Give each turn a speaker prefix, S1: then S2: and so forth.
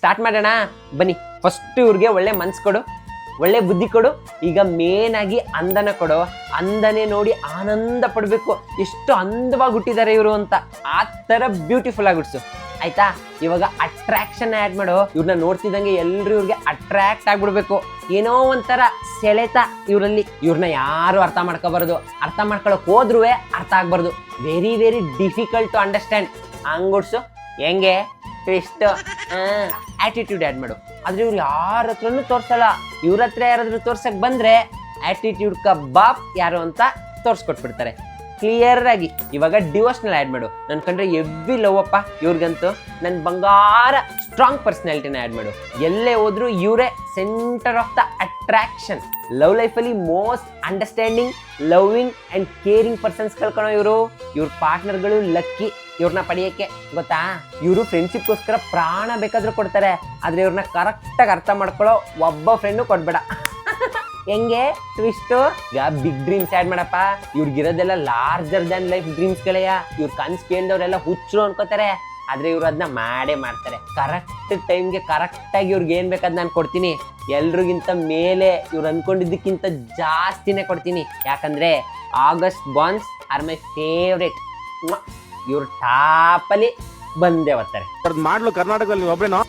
S1: Start ಮಾಡೋಣ ಬನ್ನಿ. First ಇವ್ರಿಗೆ ಒಳ್ಳೆ ಮನ್ಸು ಕೊಡು, ಒಳ್ಳೆ ಬುದ್ಧಿ ಕೊಡು. ಈಗ ಮೇನ್ ಆಗಿ ಅಂದನ ಕೊಡು. ಅಂದನೆ ನೋಡಿ ಆನಂದ ಪಡ್ಬೇಕು, ಎಷ್ಟು ಅಂದವಾಗಿ ಹುಟ್ಟಿದ್ದಾರೆ ಇವರು ಅಂತ. ಆ ತರ ಬ್ಯೂಟಿಫುಲ್ ಆಗಿ ಹುಡ್ಸು ಆಯ್ತಾ. ಇವಾಗ ಅಟ್ರಾಕ್ಷನ್ ಆಡ್ ಮಾಡು. ಇವ್ರನ್ನ ನೋಡ್ತಿದ್ದಂಗೆ ಎಲ್ರು ಇವ್ರಿಗೆ ಅಟ್ರಾಕ್ಟ್ ಆಗ್ಬಿಡ್ಬೇಕು. ಏನೋ ಒಂಥರ ಸೆಳೆತ ಇವರಲ್ಲಿ. ಇವ್ರನ್ನ ಯಾರು ಅರ್ಥ ಮಾಡ್ಕೋಬಾರ್ದು, ಅರ್ಥ ಮಾಡ್ಕೊಳಕ್ ಹೋದ್ರೂ ಅರ್ಥ ಆಗ್ಬಾರ್ದು. Very very difficult to understand. ಹಂಗುಡ್ಸು. ಹೆಂಗೆ ಟ್ವಿಸ್ಟ್ ಆಟಿಟ್ಯೂಡ್ ಆಡ್ ಮಾಡು. ಆದ್ರೆ ಇವ್ರು ಯಾರ ಹತ್ರನೂ ತೋರ್ಸಲ್ಲ. ಇವ್ರ ಹತ್ರ ಯಾರಾದ್ರೂ ತೋರ್ಸಕ್ ಬಂದ್ರೆ ಆಟಿಟ್ಯೂಡ್ ಕಬಾಬ್ ಯಾರು ಅಂತ ತೋರ್ಸ್ಕೊಟ್ಬಿಡ್ತಾರೆ ಕ್ಲಿಯರ್ ಆಗಿ. ಇವಾಗ ಡಿವೋಷನಲ್ ಆಡ್ ಮಾಡು. ನನ್ ಕಂಡ್ರೆ ಎವ್ವಿ ಲವ್ ಅಪ್ಪ ಇವ್ರಿಗಂತೂ. ನನ್ ಬಂಗಾರ ಸ್ಟ್ರಾಂಗ್ ಪರ್ಸನಾಲಿಟಿನ ಆಡ್ ಮಾಡು. ಎಲ್ಲೇ ಹೋದ್ರು ಇವರೇ centre of the attraction. Love life ಅಲ್ಲಿ most understanding, loving and caring persons ಕಳ್ಕೊಳೋ ಇವರು. ಇವ್ರ ಪಾರ್ಟ್ನರ್ಗಳು ಲಕ್ಕಿ ಇವ್ರನ್ನ ಪಡೆಯಕ್ಕೆ. ಗೊತ್ತಾ, ಇವರು ಫ್ರೆಂಡ್ಶಿಪ್ಗೋಸ್ಕರ ಪ್ರಾಣ ಬೇಕಾದ್ರೂ ಕೊಡ್ತಾರೆ. ಆದ್ರೆ ಇವ್ರನ್ನ ಕರೆಕ್ಟಾಗಿ ಅರ್ಥ ಮಾಡ್ಕೊಳ್ಳೋ ಒಬ್ಬ ಫ್ರೆಂಡು ಕೊಡ್ಬೇಡ. ಹೆಂಗೆ ಟ್ವಿಸ್ಟ್. ಈಗ ಬಿಗ್ ಡ್ರೀಮ್ಸ್ ಆಡ್ ಮಾಡಪ್ಪ. ಇವ್ರಿಗಿರೋದೆಲ್ಲ ಲಾರ್ಜರ್ ದ್ಯಾನ್ ಲೈಫ್ ಡ್ರೀಮ್ಸ್ ಗಳಯ್ಯ. ಇವ್ರ ಕನ್ಸ್ ಕೇಳಿದವ್ರೆಲ್ಲ ಹುಚ್ಚರು ಅನ್ಕೋತಾರೆ, ಆದ್ರೆ ಇವ್ರು ಅದನ್ನ ಮಾಡೇ ಮಾಡ್ತಾರೆ. ಕರೆಕ್ಟ್ ಟೈಮ್ಗೆ ಕರೆಕ್ಟ್ ಆಗಿ ಇವ್ರಿಗೆ ಏನ್ ಬೇಕಾದ್ ನಾನು ಕೊಡ್ತೀನಿ. ಎಲ್ರಿಗಿಂತ ಮೇಲೆ ಇವ್ರು ಅನ್ಕೊಂಡಿದ್ದಕ್ಕಿಂತ ಜಾಸ್ತಿನೇ ಕೊಡ್ತೀನಿ. ಯಾಕಂದ್ರೆ ಆಗಸ್ಟ್ ಬಾನ್ಸ್ ಆರ್ ಮೈ ಫೇವ್ರೇಟ್. ಇವ್ರು ಟಾಪಲ್ಲಿ ಬಂದೇ ಬರ್ತಾರೆ.
S2: ಮಾಡ್ಲು ಕರ್ನಾಟಕದಲ್ಲಿ ಒಬ್ರೇನೋ.